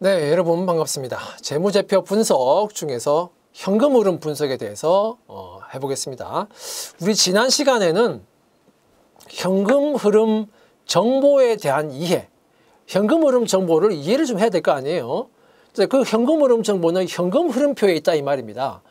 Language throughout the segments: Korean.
네, 여러분 반갑습니다. 재무제표 분석 중에서 현금 흐름 분석에 대해서 해보겠습니다. 우리 지난 시간에는 현금 흐름 정보에 대한 이해, 현금 흐름 정보를 이해를 좀 해야 될 거 아니에요. 그 현금 흐름 정보는 현금 흐름표에 있다 이 말입니다.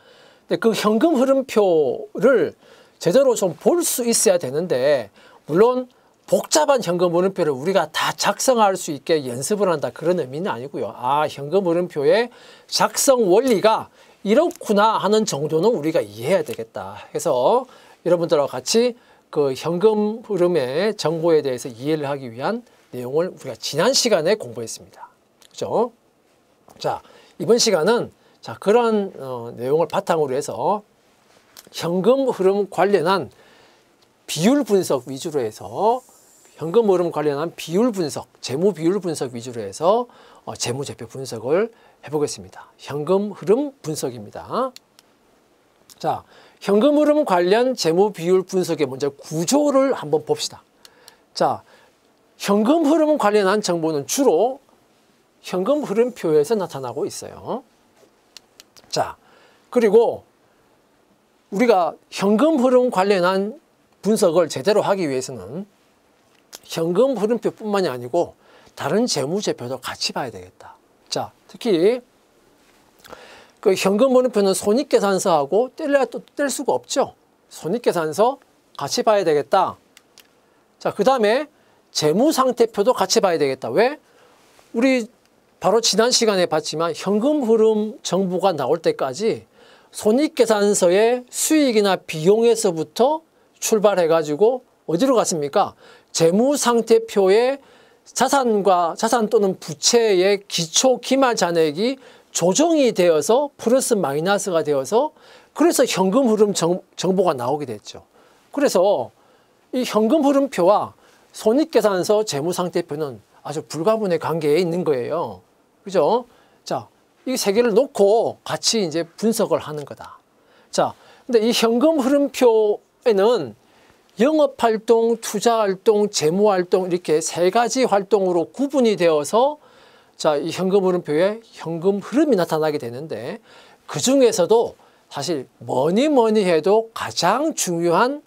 근데 그 현금 흐름표를 제대로 좀 볼 수 있어야 되는데, 물론 복잡한 현금 흐름표를 우리가 다 작성할 수 있게 연습을 한다 그런 의미는 아니고요. 아, 현금 흐름표의 작성 원리가 이렇구나 하는 정도는 우리가 이해해야 되겠다 해서 여러분들과 같이 그 현금 흐름의 정보에 대해서 이해를 하기 위한 내용을 우리가 지난 시간에 공부했습니다. 그죠? 자, 이번 시간은 그런 내용을 바탕으로 해서 현금 흐름 관련한 비율 분석 위주로 해서 현금 흐름 관련한 비율 분석, 재무 비율 분석 위주로 해서 재무제표 분석을 해보겠습니다. 현금 흐름 분석입니다. 자, 현금 흐름 관련 재무 비율 분석의 먼저 구조를 한번 봅시다. 자, 현금 흐름 관련한 정보는 주로 현금 흐름표에서 나타나고 있어요. 자, 그리고 우리가 현금 흐름 관련한 분석을 제대로 하기 위해서는 현금 흐름표뿐만이 아니고 다른 재무제표도 같이 봐야 되겠다. 자, 특히 그 현금 흐름표는 손익계산서하고 뗄래야 또 뗄 수가 없죠. 손익계산서 같이 봐야 되겠다. 자, 그 다음에 재무상태표도 같이 봐야 되겠다. 왜? 우리 바로 지난 시간에 봤지만 현금 흐름 정보가 나올 때까지 손익계산서의 수익이나 비용에서부터 출발해가지고 어디로 갔습니까? 재무상태표의 자산과 자산 또는 부채의 기초 기말 잔액이 조정이 되어서 플러스 마이너스가 되어서 그래서 현금 흐름 정보가 나오게 됐죠. 그래서 이 현금 흐름표와 손익계산서 재무상태표는 아주 불가분의 관계에 있는 거예요. 그죠? 자, 이 세 개를 놓고 같이 이제 분석을 하는 거다. 자, 근데 이 현금 흐름표에는 영업활동, 투자활동, 재무활동 이렇게 세 가지 활동으로 구분이 되어서 자, 이 현금 흐름표에 현금 흐름이 나타나게 되는데, 그 중에서도 사실 뭐니 해도 가장 중요한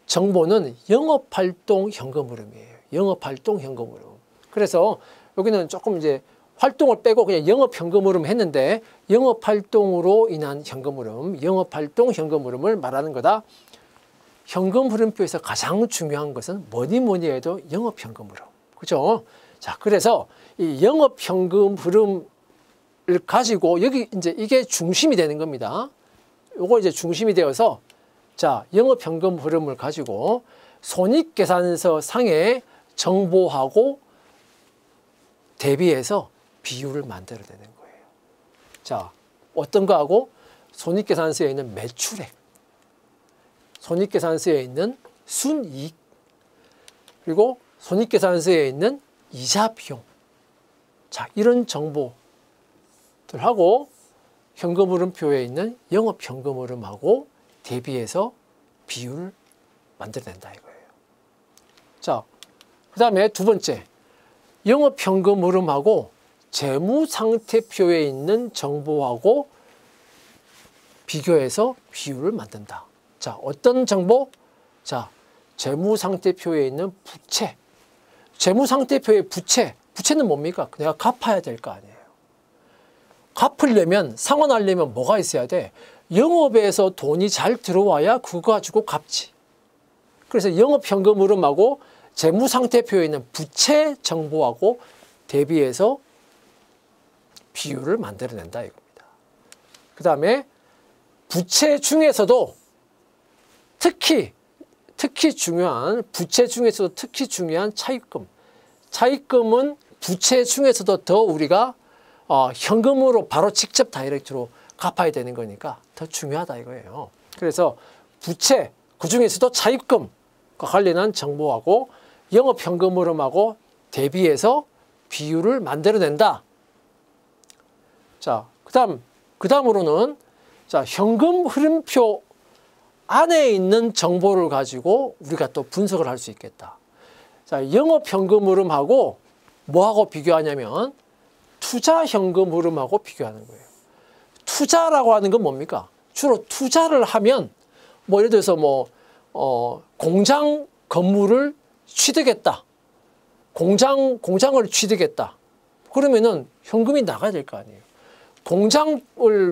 정보는 영업활동 현금 흐름이에요. 영업활동 현금 흐름. 그래서 여기는 조금 이제 활동을 빼고 그냥 영업 현금 흐름 했는데, 영업활동으로 인한 현금 흐름, 영업활동 현금 흐름을 말하는 거다. 현금 흐름표에서 가장 중요한 것은 뭐니 해도 영업 현금 흐름. 그죠? 자, 그래서 이 영업 현금 흐름을 가지고 여기 이제 이게 중심이 되는 겁니다. 요거 이제 중심이 되어서 자, 영업 현금 흐름을 가지고 손익계산서 상의 정보하고 대비해서 비율을 만들어내는 거예요. 자, 어떤 거하고 손익계산서에 있는 매출액, 손익계산서에 있는 순이익, 그리고 손익계산서에 있는 이자 비용. 자, 이런 정보들하고 현금 흐름표에 있는 영업 현금 흐름하고 대비해서 비율을 만들어낸다 이거예요. 자, 그 다음에 두 번째, 영업 현금 흐름하고 재무상태표에 있는 정보하고 비교해서 비율을 만든다. 자, 어떤 정보? 자, 재무상태표에 있는 부채. 재무상태표의 부채. 부채는 뭡니까? 내가 갚아야 될 거 아니에요. 갚으려면, 상환하려면 뭐가 있어야 돼? 영업에서 돈이 잘 들어와야 그거 가지고 갚지. 그래서 영업현금 흐름하고 재무상태표에 있는 부채 정보하고 대비해서 비율을 만들어낸다 이겁니다. 그 다음에 부채 중에서도 특히 중요한, 부채 중에서도 특히 중요한 차입금. 차입금은 부채 중에서도 더 우리가 현금으로 바로 직접 다이렉트로 갚아야 되는 거니까 더 중요하다 이거예요. 그래서 부채, 그 중에서도 차입금과 관련한 정보하고 영업 현금 흐름하고 대비해서 비율을 만들어낸다. 자, 그다음으로는 자, 현금 흐름표 안에 있는 정보를 가지고 우리가 또 분석을 할 수 있겠다. 자, 영업 현금 흐름하고 뭐하고 비교하냐면 투자 현금 흐름하고 비교하는 거예요. 투자라고 하는 건 뭡니까? 주로 투자를 하면 뭐 예를 들어서 공장 건물을 취득했다. 공장을 취득했다. 그러면은 현금이 나가야 될 거 아니에요. 공장을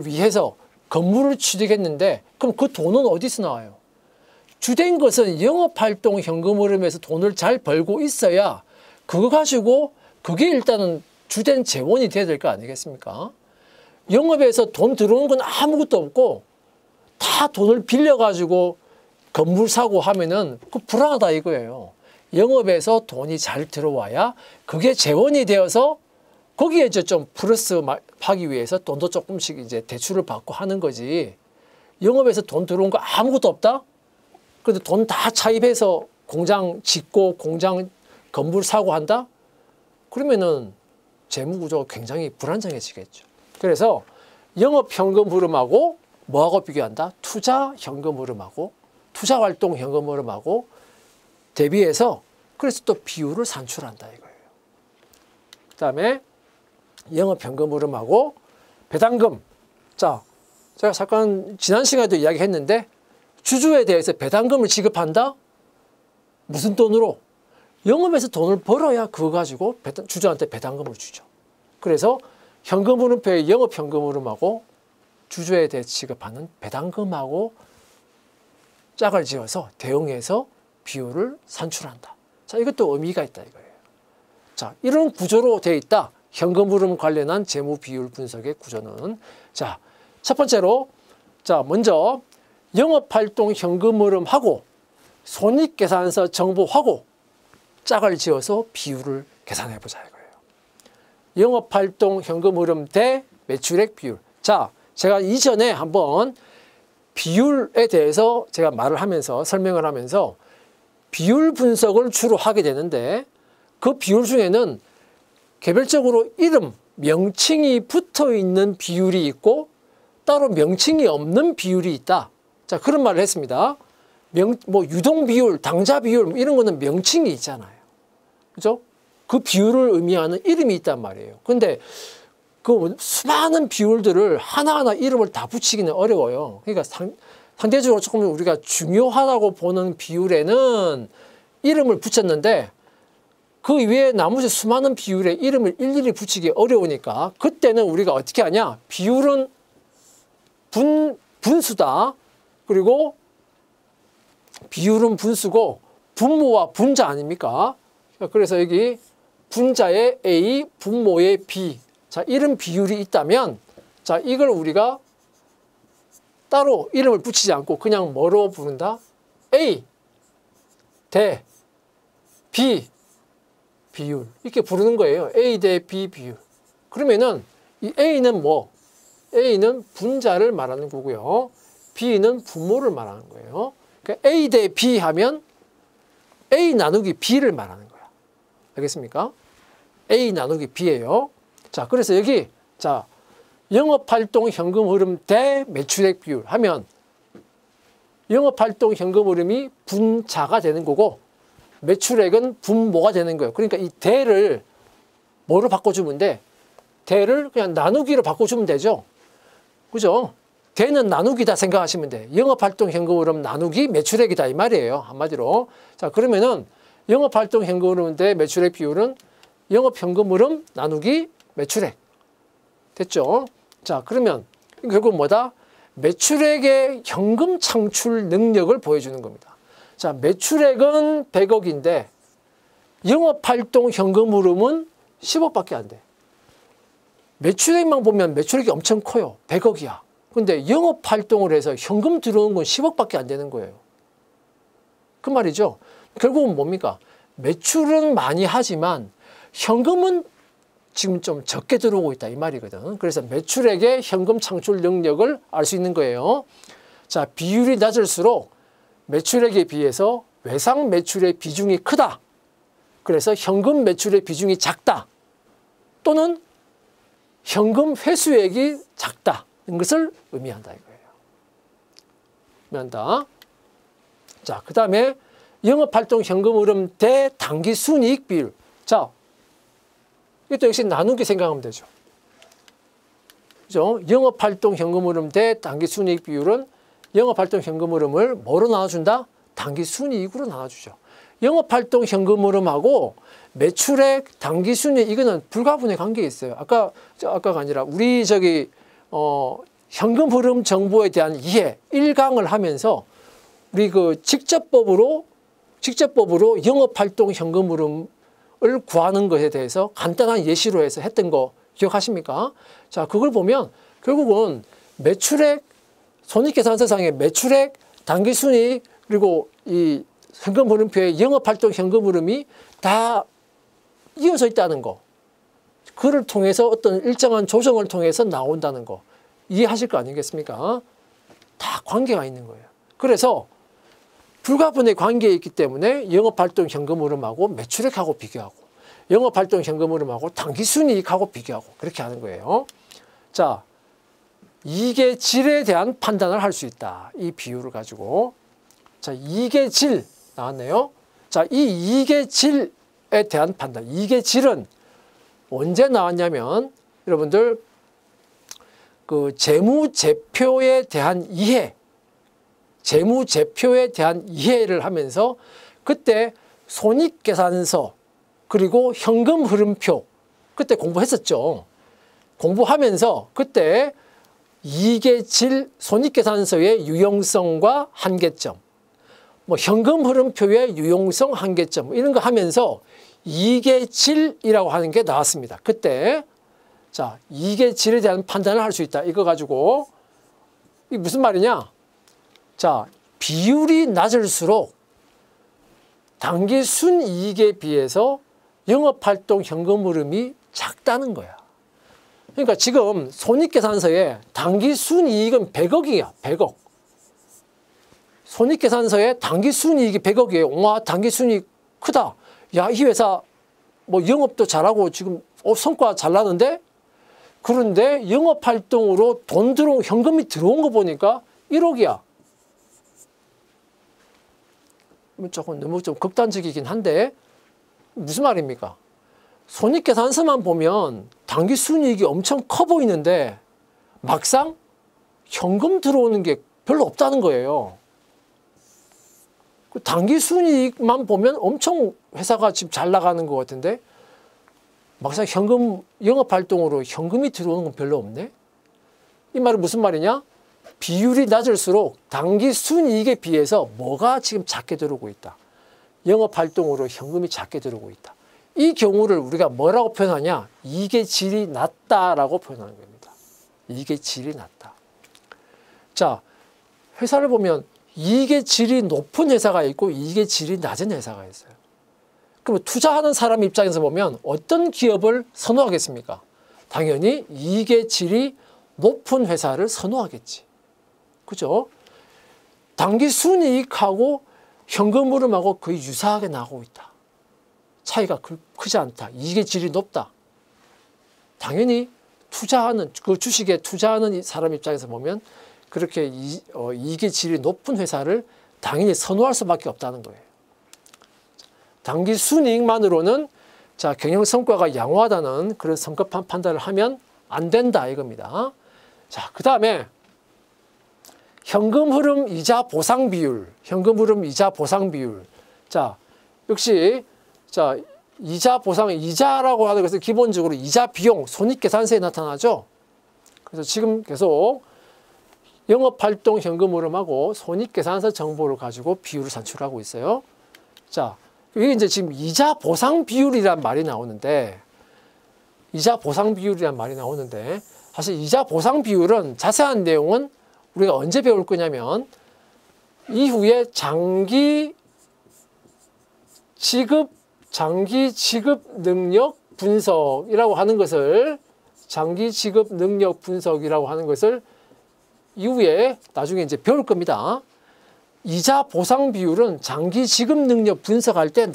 위해서 건물을 취득했는데 그럼 그 돈은 어디서 나와요? 주된 것은 영업활동 현금 흐름에서 돈을 잘 벌고 있어야 그거 가지고 그게 일단은 주된 재원이 돼야 될 거 아니겠습니까? 영업에서 돈 들어오는 건 아무것도 없고 다 돈을 빌려가지고 건물 사고 하면은 그 불안하다 이거예요. 영업에서 돈이 잘 들어와야 그게 재원이 되어서 거기에 이제 좀 플러스 하기 위해서 돈도 조금씩 이제 대출을 받고 하는 거지. 영업에서 돈 들어온 거 아무것도 없다? 그런데 돈 다 차입해서 공장 짓고 공장 건물 사고 한다? 그러면은 재무 구조가 굉장히 불안정해지겠죠. 그래서 영업 현금 흐름하고 뭐하고 비교한다? 투자 현금 흐름하고 투자 활동 현금 흐름하고 대비해서 그래서 또 비율을 산출한다 이거예요. 그다음에 영업 현금 흐름하고 배당금. 자, 제가 잠깐 지난 시간에도 이야기했는데 주주에 대해서 배당금을 지급한다? 무슨 돈으로? 영업에서 돈을 벌어야 그거 가지고 주주한테 배당금을 주죠. 그래서 현금 흐름표의 영업 현금 흐름하고 주주에 대해 지급하는 배당금하고 짝을 지어서 대응해서 비율을 산출한다. 자, 이것도 의미가 있다 이거예요. 자, 이런 구조로 되어 있다. 현금 흐름 관련한 재무 비율 분석의 구조는. 자, 첫 번째로 자, 먼저 영업활동 현금 흐름하고 손익계산서 정보하고 짝을 지어서 비율을 계산해 보자 이거예요. 영업활동 현금 흐름 대 매출액 비율. 자, 제가 이전에 한번 비율에 대해서 제가 말을 하면서 설명을 하면서 비율 분석을 주로 하게 되는데 그 비율 중에는 개별적으로 이름, 명칭이 붙어 있는 비율이 있고 따로 명칭이 없는 비율이 있다. 자, 그런 말을 했습니다. 유동 비율, 당자 비율 이런 거는 명칭이 있잖아요. 그죠? 그 비율을 의미하는 이름이 있단 말이에요. 근데 그 수많은 비율들을 하나하나 이름을 다 붙이기는 어려워요. 그러니까 상대적으로 조금 우리가 중요하다고 보는 비율에는 이름을 붙였는데 그 외에 나머지 수많은 비율에 이름을 일일이 붙이기 어려우니까 그때는 우리가 어떻게 하냐? 비율은 분수다. 그리고 비율은 분수고 분모와 분자 아닙니까? 그래서 여기 분자의 A, 분모의 B. 자, 이런 비율이 있다면 자, 이걸 우리가 따로 이름을 붙이지 않고 그냥 뭐로 부른다? A 대 B 비율. 이렇게 부르는 거예요. A 대 B 비율. 그러면은 이 A는 뭐? A는 분자를 말하는 거고요. B는 분모를 말하는 거예요. 그러니까 A 대 B 하면 A 나누기 B를 말하는 거야. 알겠습니까? A 나누기 B예요. 자, 그래서 여기 자, 영업활동 현금 흐름 대 매출액 비율 하면 영업활동 현금 흐름이 분자가 되는 거고 매출액은 분모가 되는 거예요. 그러니까 이 대를 뭐로 바꿔주면 돼? 대를 그냥 나누기로 바꿔주면 되죠. 그죠? 대는 나누기다 생각하시면 돼. 영업활동 현금 흐름 나누기 매출액이다 이 말이에요. 한마디로. 자, 그러면은 영업활동 현금 흐름 대 매출액 비율은 영업현금 흐름 나누기 매출액. 됐죠? 자, 그러면 결국 뭐다? 매출액의 현금 창출 능력을 보여주는 겁니다. 자, 매출액은 100억인데 영업활동 현금 흐름은 10억밖에 안 돼. 매출액만 보면 매출액이 엄청 커요. 100억이야. 근데 영업활동을 해서 현금 들어오는 건 10억밖에 안 되는 거예요. 그 말이죠. 결국은 뭡니까? 매출은 많이 하지만 현금은 지금 좀 적게 들어오고 있다 이 말이거든. 그래서 매출액의 현금 창출 능력을 알 수 있는 거예요. 자, 비율이 낮을수록 매출액에 비해서 외상 매출의 비중이 크다. 그래서 현금 매출의 비중이 작다. 또는 현금 회수액이 작다. 이런 것을 의미한다 이거예요. 의미한다. 자, 그 다음에 영업활동 현금 흐름 대 당기 순이익 비율. 자, 이것도 역시 나누기 생각하면 되죠. 그죠? 영업활동 현금흐름 대 당기순이익 비율은 영업활동 현금흐름을 뭐로 나눠준다? 당기순이익으로 나눠주죠. 영업활동 현금흐름하고 매출액, 당기순이익 이거는 불가분의 관계가 있어요. 아까가 아니라 우리 현금흐름 정보에 대한 이해 1강을 하면서 우리 그 직접법으로 영업활동 현금흐름을 구하는 것에 대해서 간단한 예시로 해서 했던 거 기억하십니까? 자, 그걸 보면 결국은 매출액, 손익계산서상의 매출액, 당기순이익 그리고 이 현금흐름표의 영업활동 현금흐름이 다 이어져 있다는 거. 그를 통해서 어떤 일정한 조정을 통해서 나온다는 거. 이해하실 거 아니겠습니까? 다 관계가 있는 거예요. 그래서 불가분의 관계에 있기 때문에 영업활동 현금흐름하고 매출액하고 비교하고 영업활동 현금흐름하고 당기순이익하고 비교하고 그렇게 하는 거예요. 자, 이계질에 대한 판단을 할 수 있다. 이 비율을 가지고. 자, 이계질 나왔네요. 자, 이 이계질에 대한 판단. 이계질은 언제 나왔냐면 여러분들 그 재무제표에 대한 이해, 재무제표에 대한 이해를 하면서 그때 손익계산서 그리고 현금흐름표 그때 공부했었죠. 공부하면서 그때 이계질 손익계산서의 유용성과 한계점, 뭐 현금흐름표의 유용성 한계점 이런 거 하면서 이계질이라고 하는 게 나왔습니다. 그때 자, 이계질에 대한 판단을 할 수 있다. 이거 가지고 이게 무슨 말이냐? 자, 비율이 낮을수록 당기순이익에 비해서 영업활동 현금흐름이 작다는 거야. 그러니까 지금 손익계산서에 당기순이익은 100억이야. 100억. 손익계산서에 당기순이익이 100억이에요. 와, 당기순이익 크다. 야, 이 회사 뭐 영업도 잘하고 지금 성과 잘 나는데? 그런데 영업활동으로 현금이 들어온 거 보니까 1억이야. 조금 너무 좀 극단적이긴 한데 무슨 말입니까? 손익계산서만 보면 당기순이익이 엄청 커 보이는데 막상 현금 들어오는 게 별로 없다는 거예요. 당기순이익만 보면 엄청 회사가 지금 잘 나가는 것 같은데 막상 영업활동으로 현금이 들어오는 건 별로 없네? 이 말은 무슨 말이냐? 비율이 낮을수록 당기순이익에 비해서 뭐가 지금 작게 들어오고 있다. 영업활동으로 현금이 작게 들어오고 있다. 이 경우를 우리가 뭐라고 표현하냐? 이계질이 낮다라고 표현하는 겁니다. 이계질이 낮다. 자, 회사를 보면 이계질이 높은 회사가 있고 이계질이 낮은 회사가 있어요. 그럼 투자하는 사람 입장에서 보면 어떤 기업을 선호하겠습니까? 당연히 이계질이 높은 회사를 선호하겠지. 그죠? 당기순이익하고 현금흐름하고 거의 유사하게 나오고 있다. 차이가 크지 않다. 이계질이 높다. 당연히 그 주식에 투자하는 사람 입장에서 보면 그렇게 이계질이 높은 회사를 당연히 선호할 수밖에 없다는 거예요. 당기순이익만으로는 자, 경영 성과가 양호하다는 그런 성급한 판단을 하면 안 된다 이겁니다. 자, 그 다음에 현금흐름 이자 보상 비율, 현금흐름 이자 보상 비율. 자, 역시 자, 이자 보상, 이자라고 하는 것은 기본적으로 이자 비용, 손익계산서에 나타나죠. 그래서 지금 계속 영업활동 현금흐름하고 손익계산서 정보를 가지고 비율을 산출하고 있어요. 자, 여기 이제 지금 이자 보상 비율이란 말이 나오는데, 사실 이자 보상 비율은 자세한 내용은 우리가 언제 배울 거냐면 이후에 장기 지급 능력 분석이라고 하는 것을 이후에 나중에 이제 배울 겁니다. 이자 보상 비율은 장기 지급 능력 분석할 때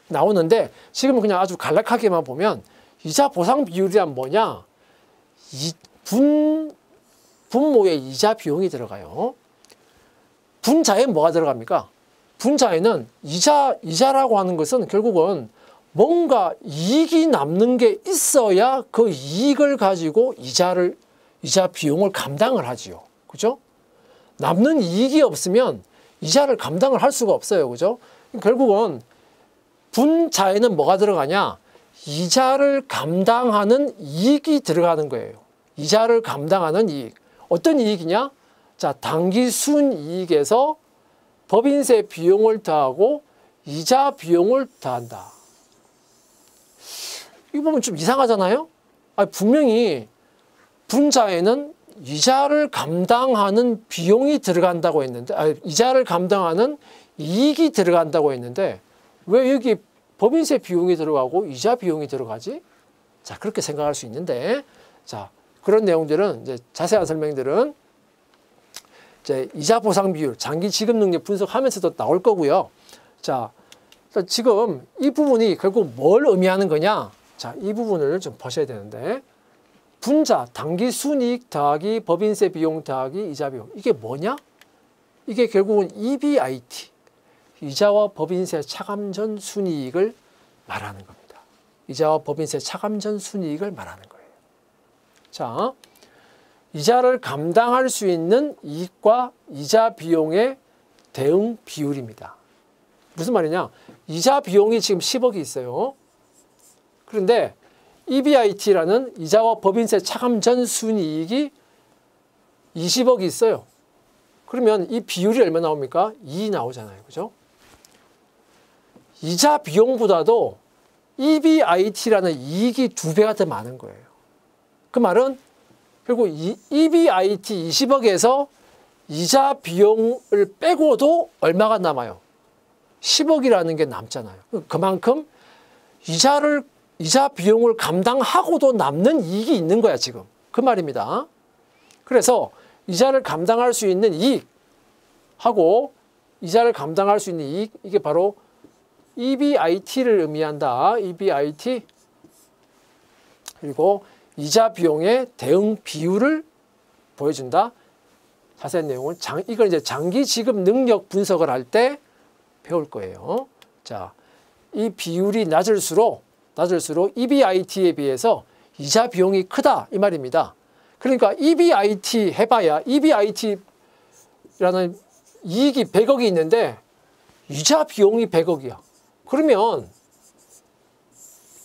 나오는데 지금은 그냥 아주 간략하게만 보면 이자 보상 비율이란 뭐냐? 분모에 이자 비용이 들어가요. 분자에 뭐가 들어갑니까? 분자에는 이자라고 하는 것은 결국은 뭔가 이익이 남는 게 있어야 그 이익을 가지고 이자 비용을 감당을 하지요. 그죠? 남는 이익이 없으면 이자를 감당을 할 수가 없어요. 그죠? 결국은 분자에는 뭐가 들어가냐? 이자를 감당하는 이익이 들어가는 거예요. 이자를 감당하는 이익. 어떤 이익이냐? 자, 당기 순이익에서 법인세 비용을 더하고 이자 비용을 더한다. 이거 보면 좀 이상하잖아요? 분명히 분자에는 이자를 감당하는 비용이 들어간다고 했는데, 이자를 감당하는 이익이 들어간다고 했는데, 왜 여기 법인세 비용이 들어가고 이자 비용이 들어가지? 자, 그렇게 생각할 수 있는데, 자, 그런 내용들은 이제 자세한 설명들은 이제 이자 보상 비율, 장기 지급 능력 분석하면서도 나올 거고요. 자, 지금 이 부분이 결국 뭘 의미하는 거냐? 자, 이 부분을 좀 보셔야 되는데, 분자, 당기 순이익 더하기 법인세 비용 더하기 이자 비용. 이게 뭐냐? 이게 결국은 EBIT, 이자와 법인세 차감 전 순이익을 말하는 겁니다. 이자와 법인세 차감 전 순이익을 말하는 거예요. 자, 이자를 감당할 수 있는 이익과 이자 비용의 대응 비율입니다. 무슨 말이냐? 이자 비용이 지금 10억이 있어요. 그런데 EBIT라는 이자와 법인세 차감 전 순이익이 20억이 있어요. 그러면 이 비율이 얼마 나옵니까? 2 나오잖아요. 그죠? 이자 비용보다도 EBIT라는 이익이 2배가 더 많은 거예요. 그 말은 결국 EBIT 20억에서 이자 비용을 빼고도 얼마가 남아요? 10억이라는 게 남잖아요. 그만큼 이자 비용을 감당하고도 남는 이익이 있는 거야, 지금. 그 말입니다. 그래서 이자를 감당할 수 있는 이익하고 이자를 감당할 수 있는 이익, 이게 바로 EBIT를 의미한다. EBIT. 그리고 이자 비용의 대응 비율을 보여준다. 자세한 내용은 이걸 이제 장기 지급 능력 분석을 할 때 배울 거예요. 자, 이 비율이 낮을수록 EBIT에 비해서 이자 비용이 크다 이 말입니다. 그러니까 EBIT 해봐야 EBIT라는 이익이 100억이 있는데 이자 비용이 100억이야. 그러면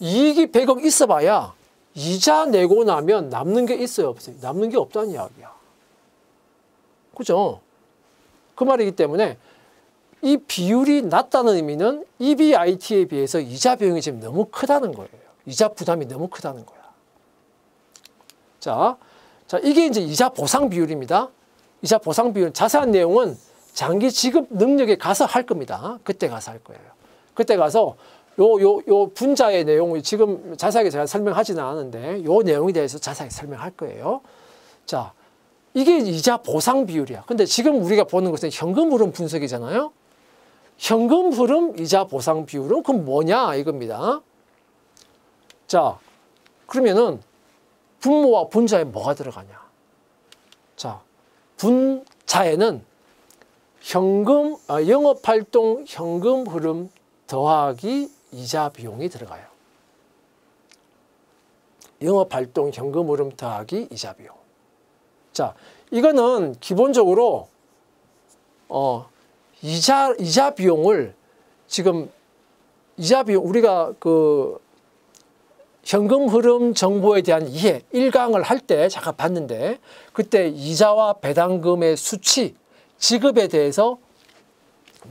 이익이 100억 있어봐야 이자 내고 나면 남는 게 있어요, 없어요? 남는 게 없다는 이야기야. 그죠? 그 말이기 때문에 이 비율이 낮다는 의미는 EBIT에 비해서 이자 비용이 지금 너무 크다는 거예요. 이자 부담이 너무 크다는 거야. 자, 이게 이제 이자 보상 비율입니다. 이자 보상 비율 자세한 내용은 장기 지급 능력에 가서 할 겁니다. 그때 가서 할 거예요. 그때 가서 요 분자의 내용을 지금 자세하게 제가 설명하지는 않았는데 요 내용에 대해서 자세하게 설명할 거예요. 자, 이게 이자 보상 비율이야. 근데 지금 우리가 보는 것은 현금 흐름 분석이잖아요. 현금 흐름 이자 보상 비율은 그럼 뭐냐 이겁니다. 자, 그러면은 분모와 분자에 뭐가 들어가냐? 자, 분자에는 영업활동 현금 흐름 더하기 이자 비용이 들어가요. 영업활동 현금 흐름 더하기 이자 비용. 자, 이거는 기본적으로 이자 비용을 지금 우리가 그 현금 흐름 정보에 대한 이해 1강을 할 때 잠깐 봤는데 그때 이자와 배당금의 수치, 지급에 대해서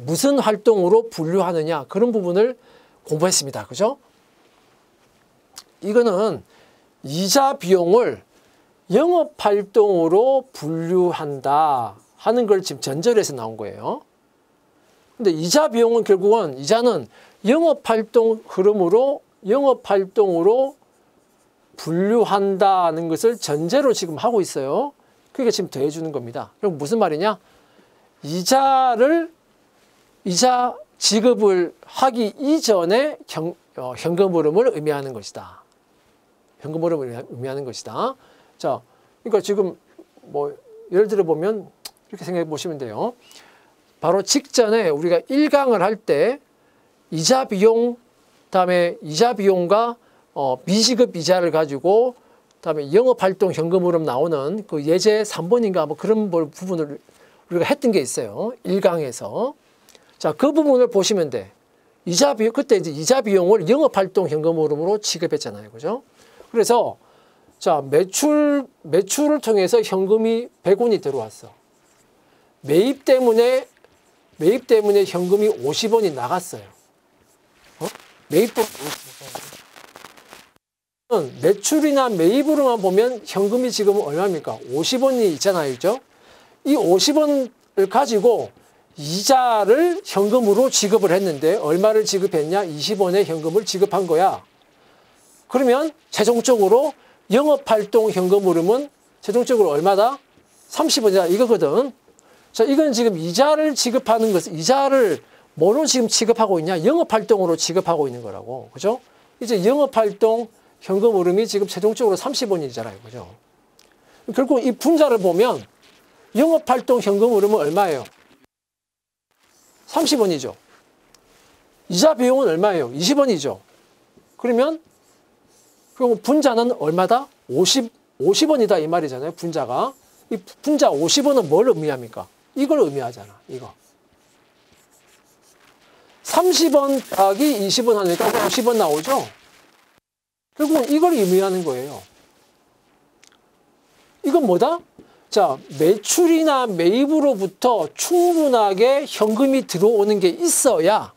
무슨 활동으로 분류하느냐 그런 부분을 공부했습니다. 그죠? 이거는 이자 비용을 영업활동으로 분류한다 하는 걸 지금 전제로 나온 거예요. 근데 이자 비용은 결국은 이자는 영업활동 흐름으로 영업활동으로 분류한다는 것을 전제로 지금 하고 있어요. 그게 지금 더해주는 겁니다. 그럼 무슨 말이냐? 이자 지급을 하기 이전에 현금 흐름을 의미하는 것이다. 현금 흐름을 의미하는 것이다. 자, 그러니까 지금 뭐 예를 들어 보면 이렇게 생각해 보시면 돼요. 바로 직전에 우리가 1강을 할 때 이자 비용 그다음에 이자 비용과 미지급 이자를 가지고 그다음에 영업활동 현금으로 나오는 그 예제 3번인가 뭐 그런 부분을 우리가 했던 게 있어요. 1강에서. 자, 그 부분을 보시면 돼. 이자 비용, 그때 이제 이자 비용을 영업활동 현금으로 지급했잖아요. 그죠? 그래서 자, 매출을 통해서 현금이 100원이 들어왔어. 매입 때문에 현금이 50원이 나갔어요. 매입 때문에 매출이나 매입으로만 보면 현금이 지금 얼마입니까? 50원이 있잖아요. 그죠? 이 50원을 가지고 이자를 현금으로 지급을 했는데 얼마를 지급했냐? 20원의 현금을 지급한 거야. 그러면 최종적으로 영업활동 현금 흐름은 최종적으로 얼마다? 30원이다 이거거든. 자, 이건 지금 이자를 지급하는 것은 이자를 뭐로 지금 지급하고 있냐? 영업활동으로 지급하고 있는 거라고. 그죠? 이제 영업활동 현금 흐름이 지금 최종적으로 30원이잖아요. 그죠? 결국 이 분자를 보면 영업활동 현금 흐름은 얼마예요? 30원이죠. 이자 비용은 얼마예요? 20원이죠. 그러면 그럼 분자는 얼마다? 50원이다 이 말이잖아요. 분자가. 이 분자 50원은 뭘 의미합니까? 이걸 의미하잖아. 이거. 30원 더하기 20원 하니까 50원 나오죠? 결국은 이걸 의미하는 거예요. 이건 뭐다? 자, 매출이나 매입으로부터 충분하게 현금이 들어오는 게 있어야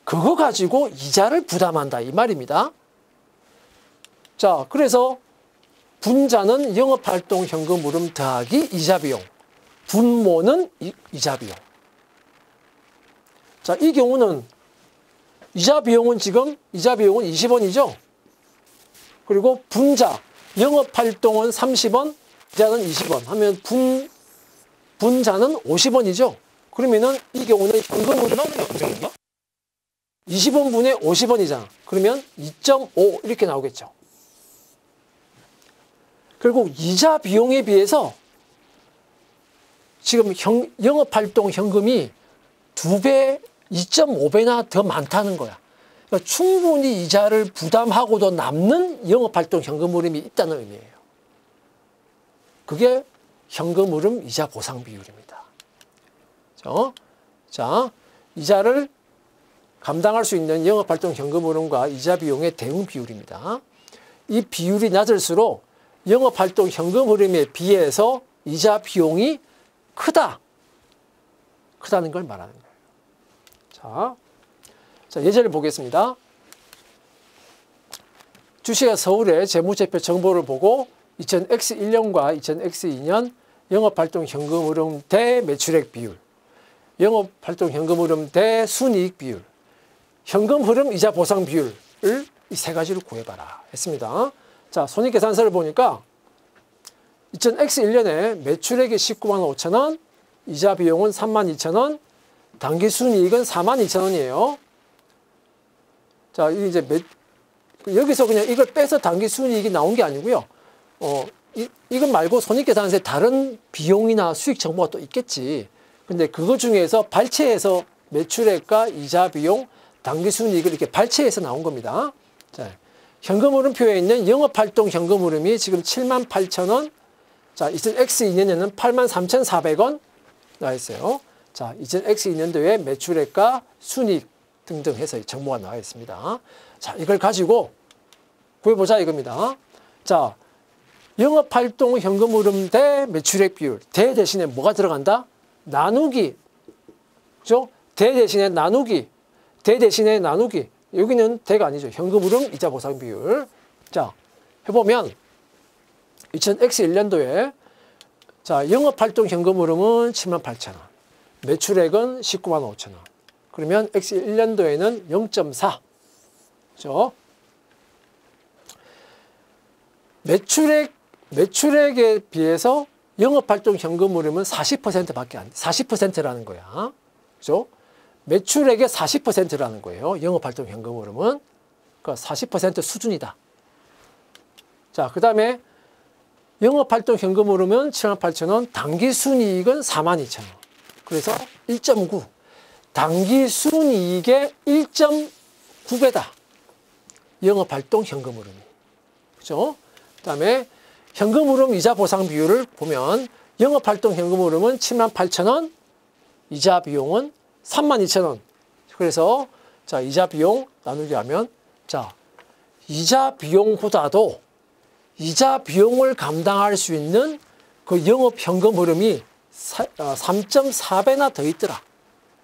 그거 가지고 이자를 부담한다 이 말입니다. 자, 그래서 분자는 영업활동 현금 흐름 더하기 이자 비용, 분모는 이자 비용. 자, 이 경우는 이자 비용은 20원이죠. 그리고 분자, 영업활동은 30원, 이자는 20원 하면 분자는 50원이죠. 그러면은 이 경우는 현금 흐름은 어떻게 20원분의 50원이잖아. 그러면 2.5 이렇게 나오겠죠. 결국 이자 비용에 비해서 지금 영업활동 현금이 2배, 2.5배나 더 많다는 거야. 그러니까 충분히 이자를 부담하고도 남는 영업활동 현금 흐름이 있다는 의미예요. 그게 현금 흐름 이자 보상 비율입니다. 자, 이자를 감당할 수 있는 영업활동 현금 흐름과 이자 비용의 대응 비율입니다. 이 비율이 낮을수록 영업활동 현금 흐름에 비해서 이자 비용이 크다는 걸 말하는 거예요. 자, 예제를 보겠습니다. 주식회 서울의 재무제표 정보를 보고 2000X1년과 2000X2년 영업활동 현금 흐름 대 매출액 비율, 영업활동 현금 흐름 대 순이익 비율, 현금 흐름 이자 보상 비율을 이 세 가지를 구해봐라 했습니다. 자, 손익계산서를 보니까 2000X1년에 매출액이 19만 5천 원, 이자 비용은 3만 2천 원, 당기순이익은 4만 2천 원이에요. 자, 이제 여기서 그냥 이걸 빼서 당기순이익이 나온 게 아니고요. 이건 말고 손익계산서에 다른 비용이나 수익 정보가 또 있겠지. 근데 그거 중에서 발췌해서 매출액과 이자 비용, 당기순이익을 이렇게 발췌해서 나온 겁니다. 자, 현금 흐름표에 있는 영업활동 현금 흐름이 지금 7만 8천 원, 자, 2000X2년에는 8만 3,400원 나와 있어요. 자, 2000X2년도에 매출액과 순이익 등등 해서 정보가 나와 있습니다. 자, 이걸 가지고 구해보자 이겁니다. 자, 영업활동 현금 흐름 대 매출액 비율. 대 대신에 뭐가 들어간다? 나누기. 그죠? 대 대신에 나누기. 대 대신에 나누기. 여기는 대가 아니죠. 현금 흐름 이자 보상 비율. 자, 해보면 2000X1년도에 자, 영업활동 현금 흐름은 7만 8천 원. 매출액은 19만 5천 원. 그러면 X1년도에는 0.4. 그죠? 매출액에 비해서 영업활동 현금 흐름은 40%밖에 안 돼. 40%라는 거야. 그죠? 매출액의 40%라는 거예요. 영업활동 현금 흐름은. 그러니까 40% 수준이다. 자, 그 다음에 영업활동 현금 흐름은 7만 8천 원, 당기순이익은 4만 2천 원. 그래서 1.9. 당기순이익의 1.9배다. 영업활동 현금 흐름이. 그죠? 그다음에 현금 흐름 이자 보상 비율을 보면 영업활동 현금 흐름은 78,000원, 이자 비용은 32,000원. 그래서 자, 이자 비용 나누기 하면 자, 이자 비용보다도 이자 비용을 감당할 수 있는 그 영업 현금 흐름이 3.4배나 더 있더라.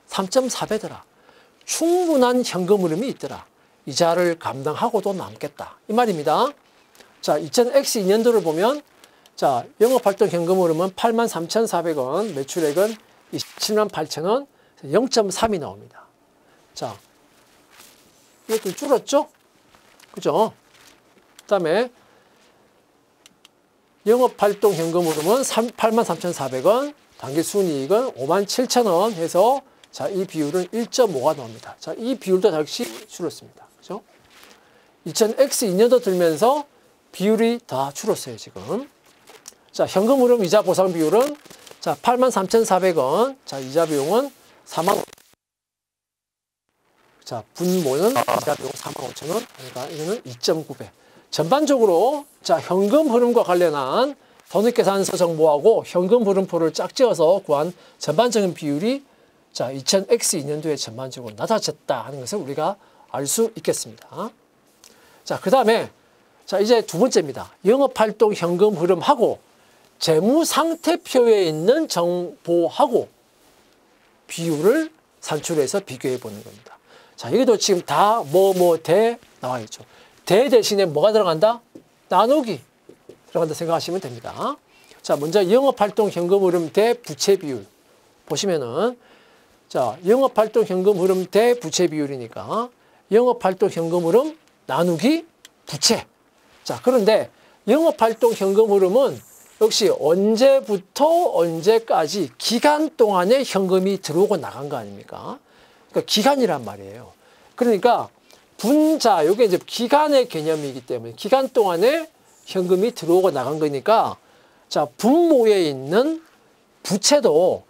3.4배더라. 충분한 현금 흐름이 있더라. 이자를 감당하고도 남겠다. 이 말입니다. 자, 2000X2년도를 보면 자, 영업활동 현금 흐름은 83,400원, 매출액은 278,000원, 0.3이 나옵니다. 자, 이게 좀 줄었죠? 그죠? 그 다음에 영업활동 현금 흐름은 83,400원, 당기순이익은 57,000원 해서 자, 이 비율은 1.5가 나옵니다. 자, 이 비율도 역시 줄었습니다. 그죠? 2000X2년도 들면서 비율이 다 줄었어요, 지금. 자, 현금 흐름 이자 보상 비율은 자, 83,400원. 자, 이자 비용은 4만. 자, 분모는 이자 비용 45,000원. 그러니까 이거는 2.9배. 전반적으로 자, 현금 흐름과 관련한 손익계산서 정보하고 현금 흐름표를 짝지어서 구한 전반적인 비율이 자, 2000X2년도에 전반적으로 낮아졌다 하는 것을 우리가 알 수 있겠습니다. 자, 그 다음에 자, 이제 두 번째입니다. 영업활동 현금 흐름하고 재무상태표에 있는 정보하고 비율을 산출해서 비교해 보는 겁니다. 자, 여기도 지금 다 대 나와 있죠. 대 대신에 뭐가 들어간다? 나누기 들어간다 생각하시면 됩니다. 자, 먼저 영업활동 현금 흐름 대 부채 비율 보시면은 자, 영업활동 현금 흐름 대 부채 비율이니까 영업활동 현금 흐름 나누기 부채. 자, 그런데 영업활동 현금 흐름은 역시 언제부터 언제까지 기간 동안에 현금이 들어오고 나간 거 아닙니까? 그러니까 기간이란 말이에요. 그러니까 분자, 이게 이제 기간의 개념이기 때문에 기간 동안에 현금이 들어오고 나간 거니까 자, 분모에 있는 부채도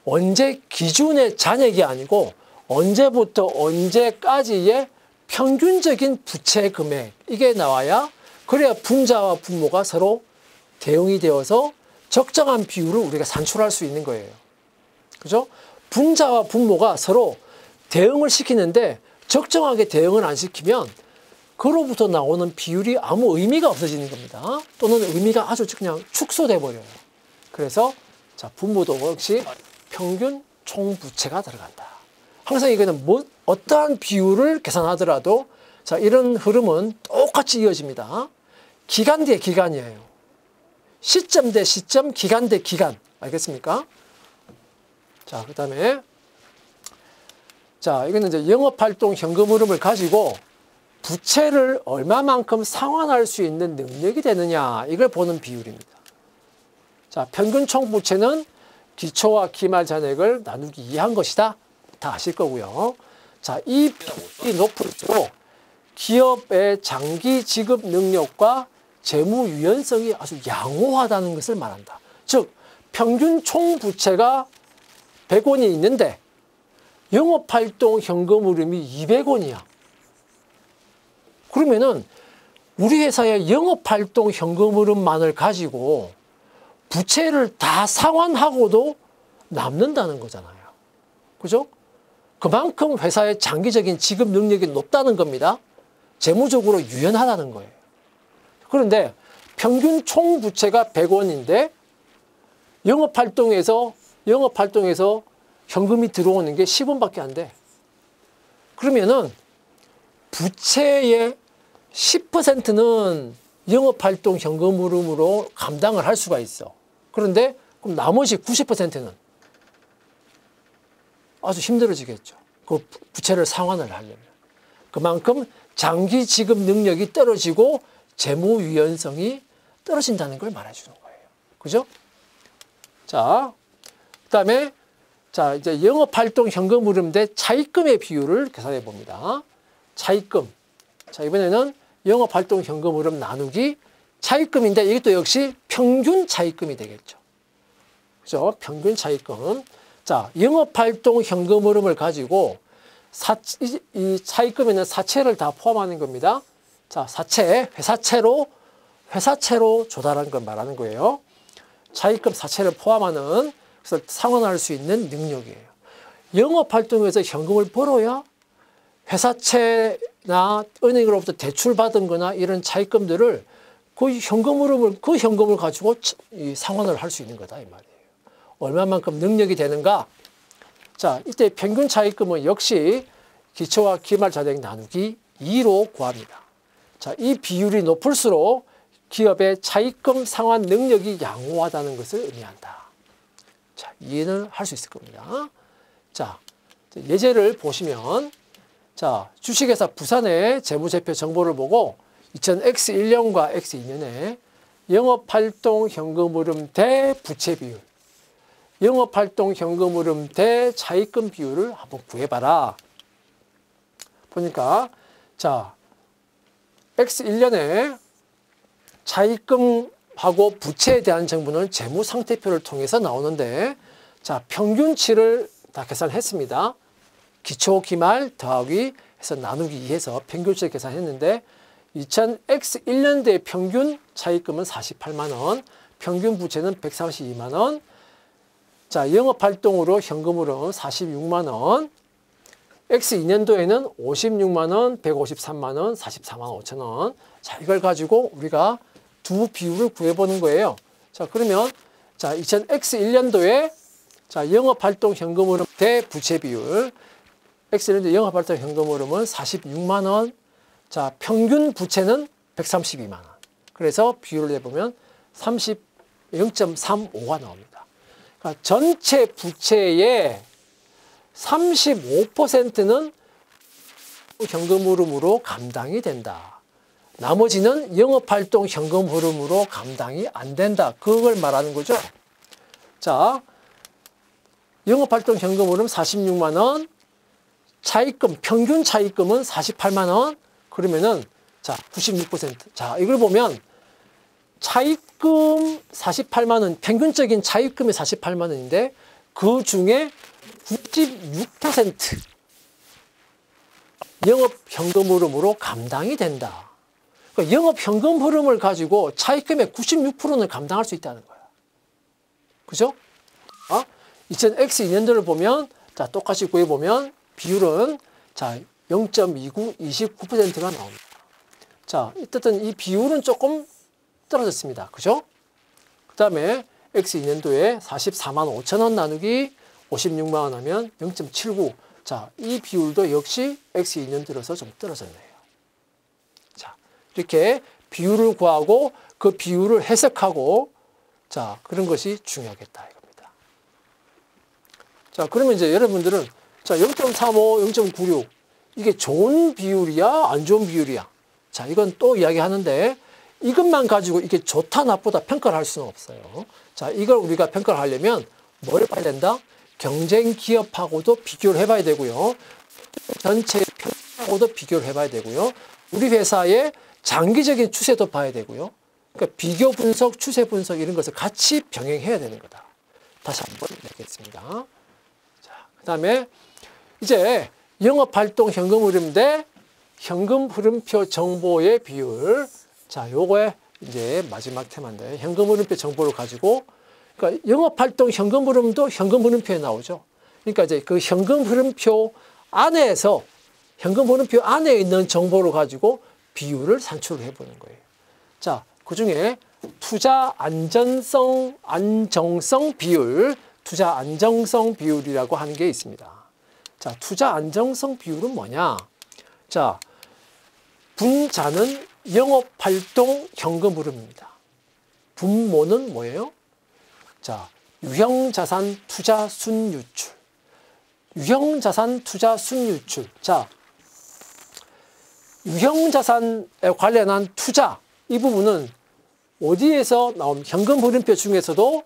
언제 기준의 잔액이 아니고 언제부터 언제까지의 평균적인 부채 금액 이게 나와야 그래야 분자와 분모가 서로 대응이 되어서 적정한 비율을 우리가 산출할 수 있는 거예요. 그죠? 분자와 분모가 서로 대응을 시키는데 적정하게 대응을 안 시키면 그로부터 나오는 비율이 아무 의미가 없어지는 겁니다. 또는 의미가 아주 그냥 축소돼 버려요. 그래서 자, 분모도 역시 평균 총부채가 들어간다. 항상 이거는 어떠한 비율을 계산하더라도 자, 이런 흐름은 똑같이 이어집니다. 기간 대 기간이에요. 시점 대 시점, 기간 대 기간. 알겠습니까? 자, 그 다음에 자, 이거는 이제 영업활동 현금 흐름을 가지고 부채를 얼마만큼 상환할 수 있는 능력이 되느냐 이걸 보는 비율입니다. 자, 평균 총부채는 기초와 기말 잔액을 나누기 2한 것이다. 다 아실 거고요. 자, 이 비율이 높을수록 기업의 장기 지급 능력과 재무 유연성이 아주 양호하다는 것을 말한다. 즉, 평균 총부채가 100원이 있는데 영업활동 현금 흐름이 200원이야. 그러면은 우리 회사의 영업활동 현금 흐름만을 가지고 부채를 다 상환하고도 남는다는 거잖아요. 그죠? 그만큼 회사의 장기적인 지급 능력이 높다는 겁니다. 재무적으로 유연하다는 거예요. 그런데 평균 총 부채가 100원인데 영업활동에서 현금이 들어오는 게 10원밖에 안 돼. 그러면은 부채의 10%는 영업활동 현금 흐름으로 감당을 할 수가 있어. 그런데 그럼 나머지 90%는 아주 힘들어지겠죠. 그 부채를 상환을 하려면. 그만큼 장기 지급 능력이 떨어지고 재무 유연성이 떨어진다는 걸 말해주는 거예요. 그죠? 자, 그 다음에 자, 이제 영업활동 현금 흐름 대 차입금의 비율을 계산해 봅니다. 차입금. 자, 이번에는 영업활동 현금 흐름 나누기 차입금인데 이것도 역시 평균 차입금이 되겠죠. 그죠? 평균 차입금. 자, 영업활동 현금 흐름을 가지고 이 차입금에는 사채를 다 포함하는 겁니다. 자, 회사채로 조달한 걸 말하는 거예요. 차입금 사채를 포함하는, 그래서 상환할 수 있는 능력이에요. 영업활동에서 현금을 벌어야 회사채나 은행으로부터 대출받은 거나 이런 차입금들을 그 현금을 가지고 상환을 할 수 있는 거다, 이 말이에요. 얼마만큼 능력이 되는가? 자, 이때 평균 차입금은 역시 기초와 기말자력 나누기 2로 구합니다. 자, 이 비율이 높을수록 기업의 차입금 상환 능력이 양호하다는 것을 의미한다. 자, 이해는 할 수 있을 겁니다. 자, 예제를 보시면, 자, 주식회사 부산의 재무제표 정보를 보고 2000X1년과 X2년에 영업활동 현금흐름 대 부채 비율, 영업활동 현금흐름 대 차입금 비율을 한번 구해봐라. 보니까, 자, X1년에 차입금하고 부채에 대한 정보는 재무상태표를 통해서 나오는데, 자, 평균치를 다 계산했습니다. 기초, 기말 더하기 해서 나누기 2해서 평균치를 계산했는데 2000X1년도의 평균 차입금은 48만 원, 평균 부채는 132만 원, 자, 영업활동으로 현금으로 46만 원, X2년도에는 56만 원, 153만 원, 44만 5천 원. 자, 이걸 가지고 우리가 두 비율을 구해보는 거예요. 자, 그러면 자, 2000X1년도에 자, 영업활동 현금흐름 대 부채 비율, X1년도 영업활동 현금흐름은 46만 원, 자, 평균 부채는 132만 원. 그래서 비율을 내보면 0.35가 나옵니다. 그러니까 전체 부채의 35%는 현금 흐름으로 감당이 된다. 나머지는 영업활동 현금 흐름으로 감당이 안 된다. 그걸 말하는 거죠. 자, 영업활동 현금 흐름 46만 원, 차입금, 평균 차입금은 48만 원, 그러면은, 자, 96%. 자, 이걸 보면, 차입금 48만 원, 평균적인 차입금이 48만 원인데, 그 중에 96% 영업 현금 흐름으로 감당이 된다. 그러니까 영업 현금 흐름을 가지고 차입금의 96%는 감당할 수 있다는 거야. 그죠? 2000X2년도를 보면, 자, 똑같이 구해보면, 비율은, 자, 0.29, 29%가 나옵니다. 자, 어쨌든 이 비율은 조금 떨어졌습니다. 그죠? 그 다음에 X2년도에 44만 5천 원 나누기 56만 원 하면 0.79. 자, 이 비율도 역시 X2년 들어서 좀 떨어졌네요. 자, 이렇게 비율을 구하고 그 비율을 해석하고, 자, 그런 것이 중요하겠다 이겁니다. 자, 그러면 이제 여러분들은, 자, 0.35, 0.96 이게 좋은 비율이야, 안 좋은 비율이야? 자, 이건 또 이야기하는데 이것만 가지고 이게 좋다 나쁘다 평가를 할 수는 없어요. 자, 이걸 우리가 평가를 하려면 뭘 봐야 된다? 경쟁 기업하고도 비교를 해봐야 되고요. 전체 평가하고도 비교를 해봐야 되고요. 우리 회사의 장기적인 추세도 봐야 되고요. 그러니까 비교 분석, 추세 분석 이런 것을 같이 병행해야 되는 거다. 다시 한번 얘기하겠습니다. 자, 그 다음에 이제 영업활동 현금 흐름 대 현금 흐름표 정보의 비율. 자, 요거에 이제 마지막 테마인데 현금 흐름표 정보를 가지고, 그러니까 영업활동 현금 흐름도 현금 흐름표에 나오죠. 그러니까 이제 그 현금 흐름표 안에서 현금 흐름표 안에 있는 정보를 가지고 비율을 산출을 해보는 거예요. 자, 그 중에 투자 안정성 비율, 투자 안정성 비율이라고 하는 게 있습니다. 자, 투자 안정성 비율은 뭐냐? 자, 분자는 영업활동 현금 흐름입니다. 분모는 뭐예요? 자, 유형자산 투자 순유출. 유형자산 투자 순유출. 자, 유형자산에 관련한 투자, 이 부분은 어디에서 나온 현금 흐름표 중에서도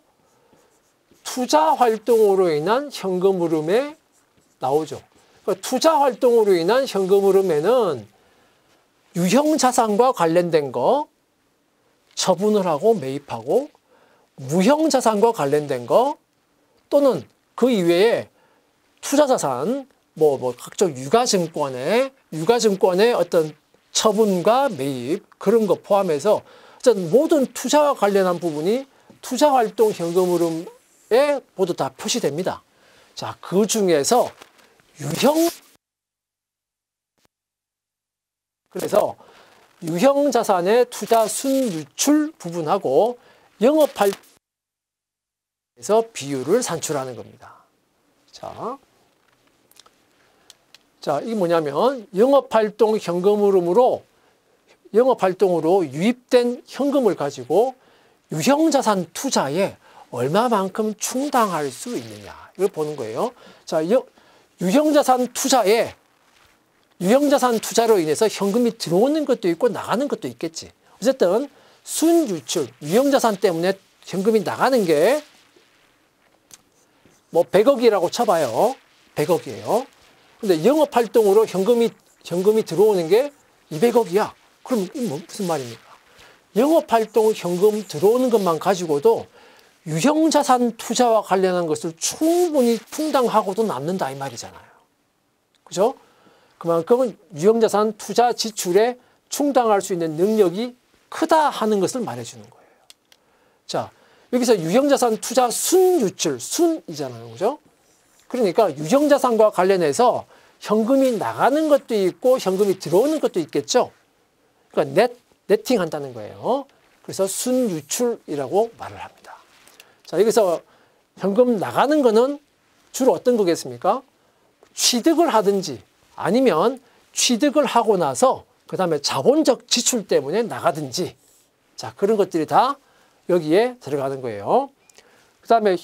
투자 활동으로 인한 현금 흐름에 나오죠. 그러니까 투자 활동으로 인한 현금 흐름에는 유형자산과 관련된 거 처분을 하고 매입하고, 무형자산과 관련된 거 또는 그 이외에 투자자산, 각종 유가증권의 어떤 처분과 매입 그런 거 포함해서 모든 투자와 관련한 부분이 투자활동 현금 흐름에 모두 다 표시됩니다. 자, 그 중에서 그래서 유형자산의 투자 순유출 부분하고 영업활동에서 비율을 산출하는 겁니다. 자, 이게 뭐냐면 영업활동 현금 흐름으로 영업활동으로 유입된 현금을 가지고 유형자산 투자에 얼마만큼 충당할 수 있느냐 이걸 보는 거예요. 자, 유형자산 투자로 인해서 현금이 들어오는 것도 있고 나가는 것도 있겠지. 어쨌든 순유출, 유형자산 때문에 현금이 나가는 게 뭐 100억이라고 쳐봐요. 100억이에요. 근데 영업활동으로 현금이 들어오는 게 200억이야. 그럼 이게 무슨 말입니까? 영업활동 현금 들어오는 것만 가지고도 유형자산 투자와 관련한 것을 충분히 충당하고도 남는다 이 말이잖아요. 그죠? 그만큼은 유형자산 투자 지출에 충당할 수 있는 능력이 크다 하는 것을 말해주는 거예요. 자, 여기서 유형자산 투자 순유출, 순이잖아요. 그죠? 그러니까 유형자산과 관련해서 현금이 나가는 것도 있고 현금이 들어오는 것도 있겠죠. 그러니까 네팅 한다는 거예요. 그래서 순유출이라고 말을 합니다. 자, 여기서 현금 나가는 거는 주로 어떤 거겠습니까? 취득을 하든지 아니면 취득을 하고 나서 그 다음에 자본적 지출 때문에 나가든지, 자, 그런 것들이 다 여기에 들어가는 거예요. 그 다음에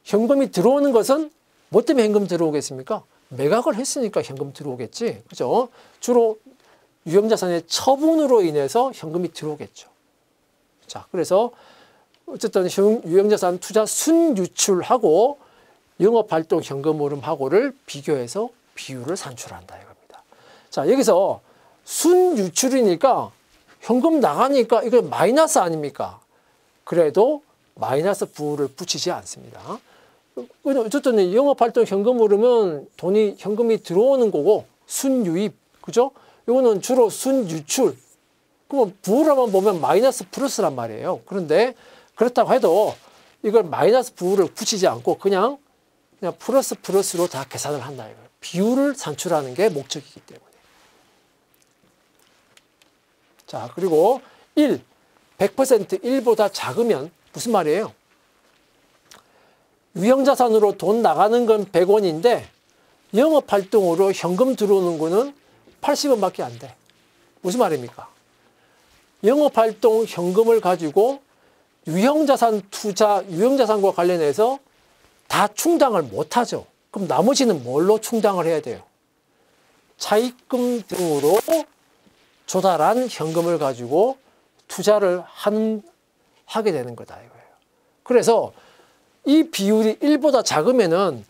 현금이 들어오는 것은 뭐 때문에 현금 들어오겠습니까? 매각을 했으니까 현금 들어오겠지. 그죠? 주로 유형자산의 처분으로 인해서 현금이 들어오겠죠. 자, 그래서 어쨌든 유형자산 투자 순유출하고 영업활동 현금 흐름하고를 비교해서 비율을 산출한다 이겁니다. 자, 여기서 순유출이니까 현금 나가니까 이거 마이너스 아닙니까? 그래도 마이너스 부호를 붙이지 않습니다. 어쨌든 영업활동 현금 흐름은 현금이 들어오는 거고 순유입, 그죠? 이거는 주로 순유출. 그럼 부호로만 보면 마이너스 플러스란 말이에요. 그런데 그렇다고 해도 이걸 마이너스 부호를 붙이지 않고 그냥 플러스로 다 계산을 한다 이거예요. 비율을 산출하는 게 목적이기 때문에. 자, 그리고 100% 1보다 작으면 무슨 말이에요? 유형자산으로 돈 나가는 건 100원인데 영업활동으로 현금 들어오는 거는 80원밖에 안 돼. 무슨 말입니까? 영업활동 현금을 가지고 유형자산과 관련해서 다 충당을 못하죠. 그럼 나머지는 뭘로 충당을 해야 돼요? 차입금 등으로 조달한 현금을 가지고 투자를 하게 되는 거다 이거예요. 그래서 이 비율이 1보다 작으면은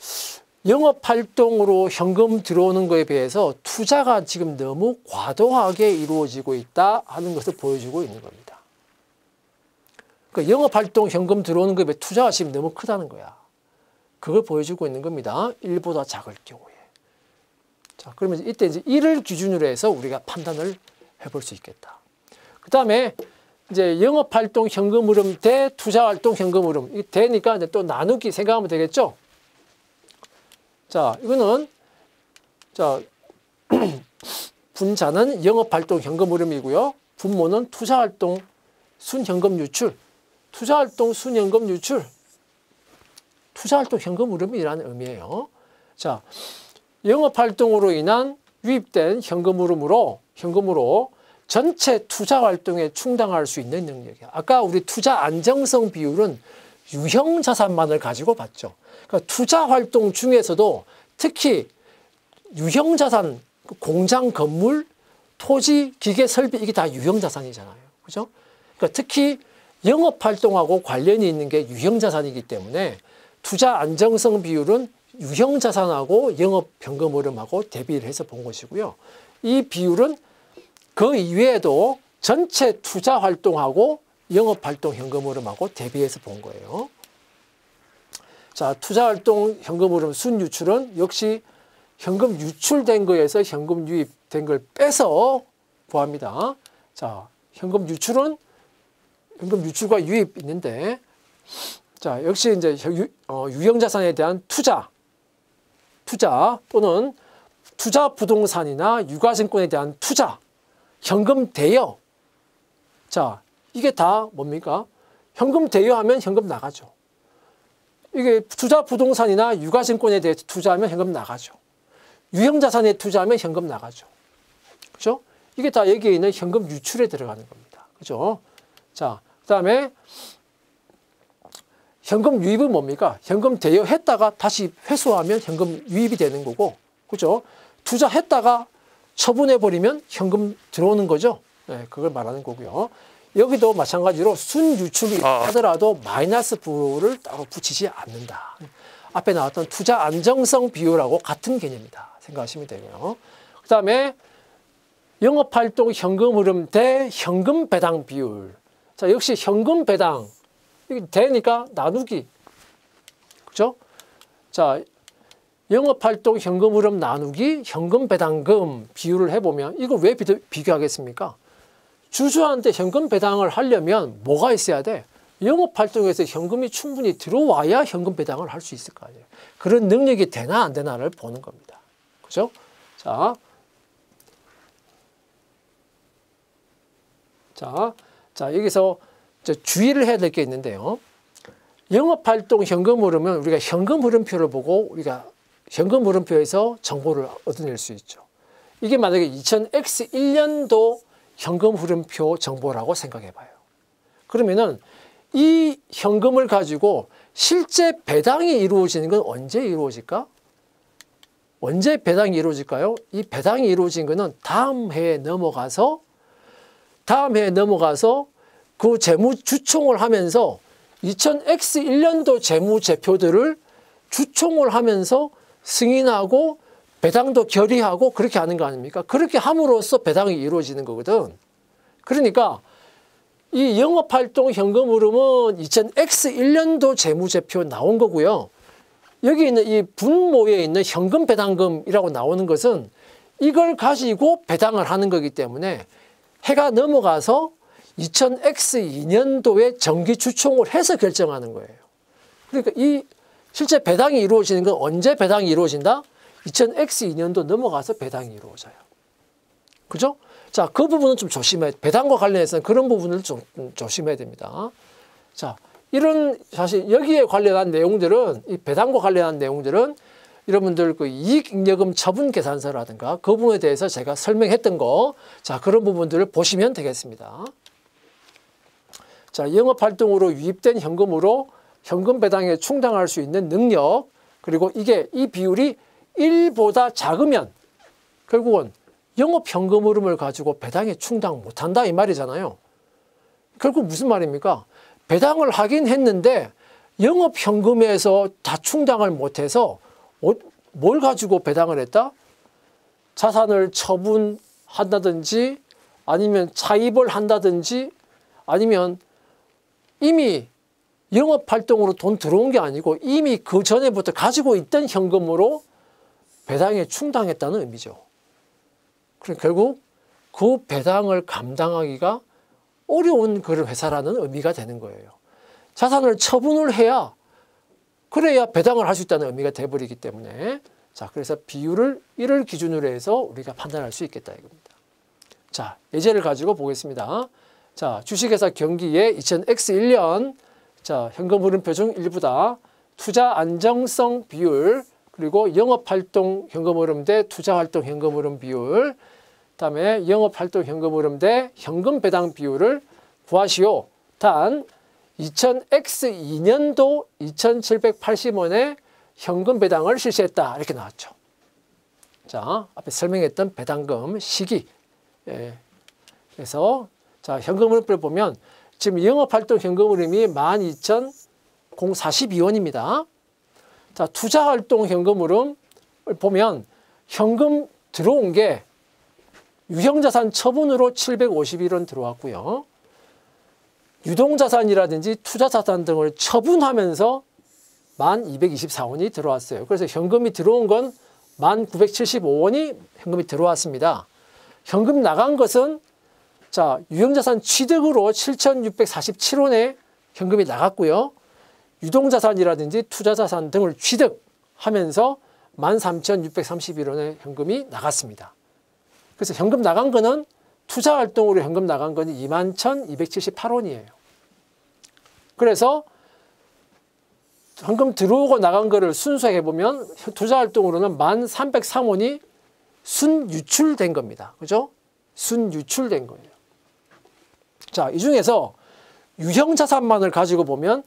영업활동으로 현금 들어오는 것에 비해서 투자가 지금 너무 과도하게 이루어지고 있다 하는 것을 보여주고 있는 겁니다. 그러니까 영업활동 현금 들어오는 것에 비해 투자가 지금 너무 크다는 거야. 그걸 보여주고 있는 겁니다. 1보다 작을 경우에. 자, 그러면 이때 이제 1을 기준으로 해서 우리가 판단을 해볼 수 있겠다. 그 다음에 이제 영업활동 현금 흐름 대 투자활동 현금 흐름. 이 대니까 이제 또 나누기 생각하면 되겠죠? 자, 이거는, 자, 분자는 영업활동 현금 흐름이고요. 분모는 투자활동 순현금 유출. 투자활동 순현금 유출. 투자활동 현금 흐름이라는 의미예요. 자, 영업활동으로 인한 유입된 현금으로 전체 투자활동에 충당할 수 있는 능력이야. 아까 우리 투자 안정성 비율은 유형자산만을 가지고 봤죠. 그러니까 투자활동 중에서도 특히 유형자산, 공장, 건물, 토지, 기계, 설비 이게 다 유형자산이잖아요. 그죠? 그러니까 특히 영업활동하고 관련이 있는 게 유형자산이기 때문에 투자 안정성 비율은 유형자산하고 영업현금 흐름하고 대비를 해서 본 것이고요. 이 비율은 그 이외에도 전체 투자활동하고 영업활동 현금 흐름하고 대비해서 본 거예요. 자, 투자활동 현금 흐름 순유출은 역시 현금 유출된 거에서 현금 유입된 걸 빼서 구합니다. 자, 현금 유출과 유입 있는데, 자, 역시 이제 유형자산에 대한 투자 또는 투자 부동산이나 유가증권에 대한 투자, 현금 대여. 자, 이게 다 뭡니까? 현금 대여하면 현금 나가죠. 이게 투자 부동산이나 유가증권에 대해서 투자하면 현금 나가죠. 유형자산에 투자하면 현금 나가죠. 그죠? 이게 다 여기에 있는 현금 유출에 들어가는 겁니다. 그죠? 자, 그 다음에 현금 유입은 뭡니까? 현금 대여했다가 다시 회수하면 현금 유입이 되는 거고, 그죠? 투자했다가 처분해버리면 현금 들어오는 거죠. 네, 그걸 말하는 거고요. 여기도 마찬가지로 순유출이 하더라도 마이너스 부호를 따로 붙이지 않는다. 앞에 나왔던 투자 안정성 비율하고 같은 개념이다 생각하시면 되고요. 그 다음에 영업활동 현금 흐름 대 현금 배당 비율. 자, 역시 현금 배당. 이게 대니까 나누기. 그죠? 자, 영업활동 현금 흐름 나누기 현금 배당금 비율을 해보면 이걸 왜 비교하겠습니까? 주주한테 현금 배당을 하려면 뭐가 있어야 돼? 영업활동에서 현금이 충분히 들어와야 현금 배당을 할 수 있을 거 아니에요. 그런 능력이 되나 안 되나를 보는 겁니다. 그죠? 자, 여기서 주의를 해야 될 게 있는데요. 영업활동 현금 흐름은 우리가 현금 흐름표를 보고 우리가 현금 흐름표에서 정보를 얻어낼 수 있죠. 이게 만약에 2000X1년도 현금 흐름표 정보라고 생각해 봐요. 그러면은 이 현금을 가지고 실제 배당이 이루어지는 건 언제 이루어질까? 언제 배당이 이루어질까요? 이 배당이 이루어진 거는 다음 해에 넘어가서 그 재무 주총을 하면서 2000X1년도 재무제표들을 주총을 하면서 승인하고 배당도 결의하고 그렇게 하는 거 아닙니까? 그렇게 함으로써 배당이 이루어지는 거거든. 그러니까 이 영업활동 현금 흐름은 2000X1년도 재무제표 나온 거고요. 여기 있는 이 분모에 있는 현금 배당금이라고 나오는 것은 이걸 가지고 배당을 하는 거기 때문에 해가 넘어가서 2000X2년도에 정기 주총을 해서 결정하는 거예요. 그러니까 이 실제 배당이 이루어지는 건 언제 배당이 이루어진다? 2000X2년도 넘어가서 배당이 이루어져요. 그죠? 자, 그 부분은 좀 조심해야 돼요. 배당과 관련해서는 그런 부분을 좀 조심해야 됩니다. 자, 이런 사실 여기에 관련한 내용들은 이 배당과 관련한 내용들은 여러분들 그 이익잉여금 처분 계산서라든가 그 부분에 대해서 제가 설명했던 거, 자, 그런 부분들을 보시면 되겠습니다. 자, 영업활동으로 유입된 현금으로 현금 배당에 충당할 수 있는 능력, 그리고 이 비율이 1보다 작으면 결국은 영업 현금 흐름을 가지고 배당에 충당 못한다 이 말이잖아요. 결국 무슨 말입니까? 배당을 하긴 했는데 영업 현금에서 다 충당을 못해서 뭘 가지고 배당을 했다? 자산을 처분한다든지 아니면 차입을 한다든지 아니면 이미 영업활동으로 돈 들어온 게 아니고 이미 그 전에부터 가지고 있던 현금으로 배당에 충당했다는 의미죠. 그럼 결국 그 배당을 감당하기가 어려운 그런 회사라는 의미가 되는 거예요. 자산을 처분을 해야 그래야 배당을 할 수 있다는 의미가 돼버리기 때문에 자, 그래서 비율을 1을 기준으로 해서 우리가 판단할 수 있겠다 이겁니다. 자, 예제를 가지고 보겠습니다. 자, 주식회사 경기의 2000X1년 자, 현금 흐름표 중 일부다. 투자 안정성 비율, 그리고 영업활동 현금 흐름 대 투자활동 현금 흐름 비율, 그다음에 영업활동 현금 흐름 대 현금 배당 비율을 구하시오. 단 2000X2년도 2780원에 현금 배당을 실시했다. 이렇게 나왔죠. 자, 앞에 설명했던 배당금 시기. 예. 그래서 자, 현금 흐름표를 보면 지금 영업활동 현금 흐름이 12,042원입니다. 자, 투자활동 현금 흐름을 보면 현금 들어온 게 유형자산 처분으로 751원 들어왔고요. 유동자산이라든지 투자자산 등을 처분하면서 1224원이 들어왔어요. 그래서 현금이 들어온 건 1975원이 현금이 들어왔습니다. 현금 나간 것은 자, 유형자산 취득으로 7,647원의 현금이 나갔고요. 유동자산이라든지 투자자산 등을 취득하면서 13,631원의 현금이 나갔습니다. 그래서 현금 나간 거는 투자활동으로 현금 나간 건 21,278원이에요. 그래서 현금 들어오고 나간 거를 순수하게 보면 투자활동으로는 1,303원이 순유출된 겁니다. 그죠? 순유출된 거예요. 자, 이 중에서 유형자산만을 가지고 보면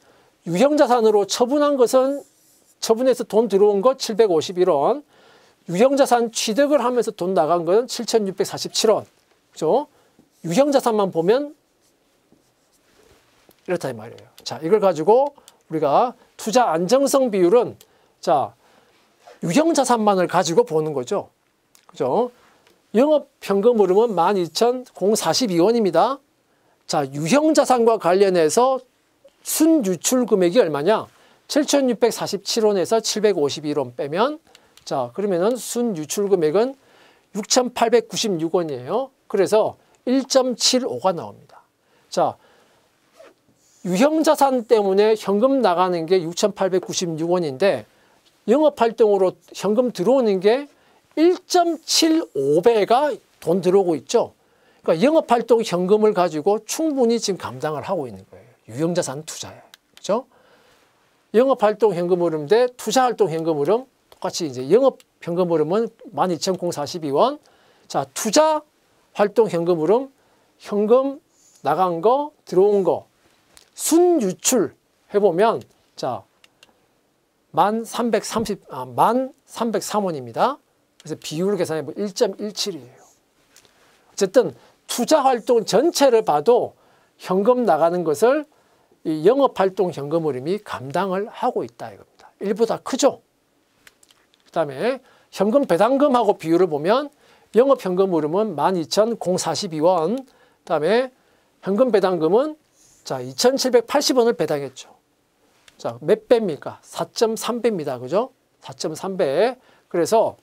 유형자산으로 처분한 것은 처분해서 돈 들어온 것 751원, 유형자산 취득을 하면서 돈 나간 건 7,647원. 그죠? 유형자산만 보면 이렇다 이 말이에요. 자, 이걸 가지고 우리가 투자 안정성 비율은 자, 유형자산만을 가지고 보는 거죠. 그죠? 영업 현금 흐름은 12,042원입니다. 자, 유형자산과 관련해서 순유출 금액이 얼마냐? 7,647원에서 751원 빼면 자, 그러면은 순유출 금액은 6,896원이에요. 그래서 1.75가 나옵니다. 자, 유형자산 때문에 현금 나가는 게 6,896원인데 영업활동으로 현금 들어오는 게 1.75배가 돈 들어오고 있죠. 그러니까 영업활동 현금을 가지고 충분히 지금 감당을 하고 있는 거예요. 유형자산 투자에. 그죠? 영업활동 현금 흐름 대 투자활동 현금 흐름 똑같이 이제 영업 현금 흐름은 12,042원. 자, 투자활동 현금 흐름 현금 나간 거 들어온 거 순유출 해보면 자 1,303원입니다. 그래서 비율을 계산해보면 1.17이에요. 어쨌든 투자활동 전체를 봐도 현금 나가는 것을 이 영업활동 현금 흐름이 감당을 하고 있다 이겁니다. 일보다 크죠. 그 다음에 현금 배당금하고 비율을 보면 영업 현금 흐름은 12,042원. 그 다음에 현금 배당금은 자 2,780원을 배당했죠. 자, 몇 배입니까? 4.3배입니다. 그죠? 4.3배. 그래서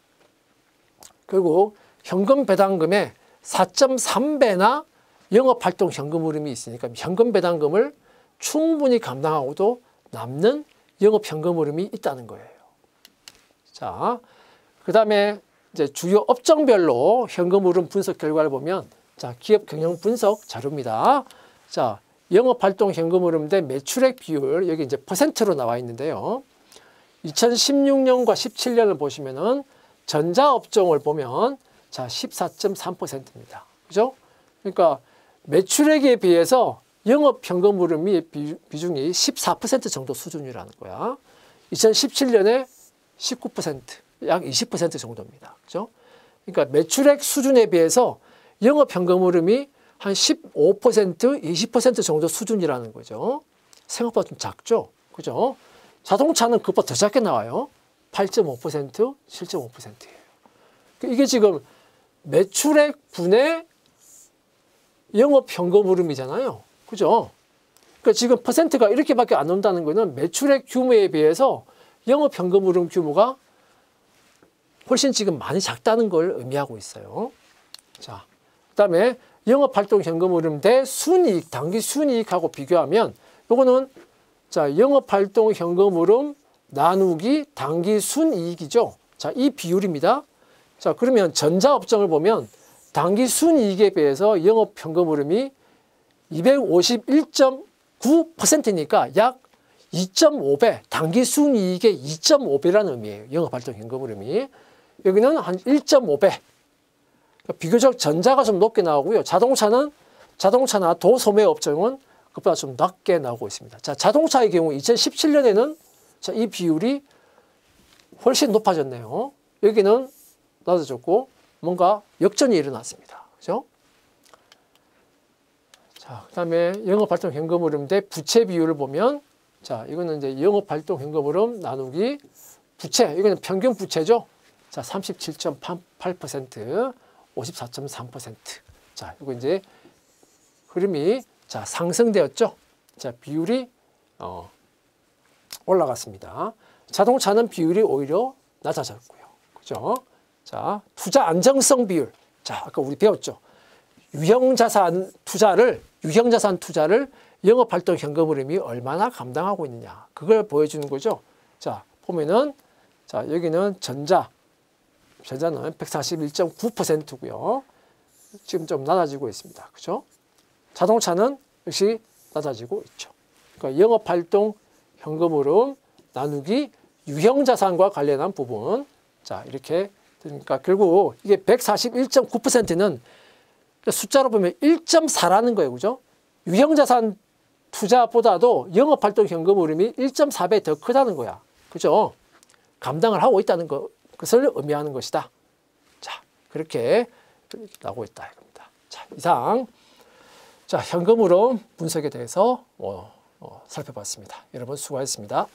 결국 현금 배당금의 4.3배나 영업활동 현금 흐름이 있으니까 현금 배당금을 충분히 감당하고도 남는 영업 현금 흐름이 있다는 거예요. 자, 그 다음에 이제 주요 업종별로 현금 흐름 분석 결과를 보면 자, 기업 경영 분석 자료입니다. 자, 영업활동 현금 흐름 대 매출액 비율 여기 이제 퍼센트로 나와 있는데요. 2016년과 17년을 보시면은 전자업종을 보면 자 14.3%입니다. 그죠? 그러니까 매출액에 비해서 영업 현금 흐름이 비중이 14% 정도 수준이라는 거야. 2017년에 19%, 약 20% 정도입니다. 그죠? 그러니까 매출액 수준에 비해서 영업 현금 흐름이 한 15%, 20% 정도 수준이라는 거죠. 생각보다 좀 작죠? 그죠? 자동차는 그것보다 더 작게 나와요. 8.5%, 7.5%예요. 이게 지금 매출액 분의 영업 현금 흐름이잖아요. 그죠? 그러니까 지금 퍼센트가 이렇게밖에 안 온다는 거는 매출액 규모에 비해서 영업 현금 흐름 규모가 훨씬 지금 많이 작다는 걸 의미하고 있어요. 자, 그다음에 영업활동 현금 흐름 대 순이익, 당기 순이익하고 비교하면 요거는 자, 영업활동 현금 흐름 나누기 당기 순이익이죠. 자, 이 비율입니다. 자, 그러면 전자업종을 보면 당기 순이익에 비해서 영업 현금 흐름이 251.9%니까 약 2.5배, 당기 순이익의 2.5배라는 의미예요. 영업활동 현금 흐름이. 여기는 한 1.5배. 비교적 전자가 좀 높게 나오고요. 자동차나 도소매 업종은 그보다 좀 낮게 나오고 있습니다. 자, 자동차의 경우 2017년에는 자, 이 비율이 훨씬 높아졌네요. 여기는 낮아졌고 뭔가 역전이 일어났습니다. 그죠? 자, 그다음에 영업활동 현금 흐름 대 부채 비율을 보면 자, 이거는 이제 영업활동 현금 흐름 나누기 부채. 이거는 평균 부채죠. 자, 37.8%, 54.3%. 자, 이거 이제 흐름이 자, 상승되었죠. 자, 비율이 올라갔습니다. 자동차는 비율이 오히려 낮아졌고요. 그죠? 자, 투자 안정성 비율. 자, 아까 우리 배웠죠. 유형자산 투자를 영업활동 현금 흐름이 얼마나 감당하고 있느냐. 그걸 보여주는 거죠. 자, 보면은, 자, 여기는 전자는 141.9%고요. 지금 좀 낮아지고 있습니다. 그죠? 자동차는 역시 낮아지고 있죠. 그러니까 영업활동 현금 흐름 나누기 유형자산과 관련한 부분. 자, 이렇게 그러니까 결국 이게 141.9%는 숫자로 보면 1.4라는 거예요. 그죠? 유형자산 투자보다도 영업활동 현금 흐름이 1.4배 더 크다는 거야. 그죠? 감당을 하고 있다는 것을 의미하는 것이다. 자, 그렇게 나오고 있다. 이겁니다. 자, 이상. 자, 현금 흐름 분석에 대해서 살펴봤습니다. 여러분 수고하셨습니다.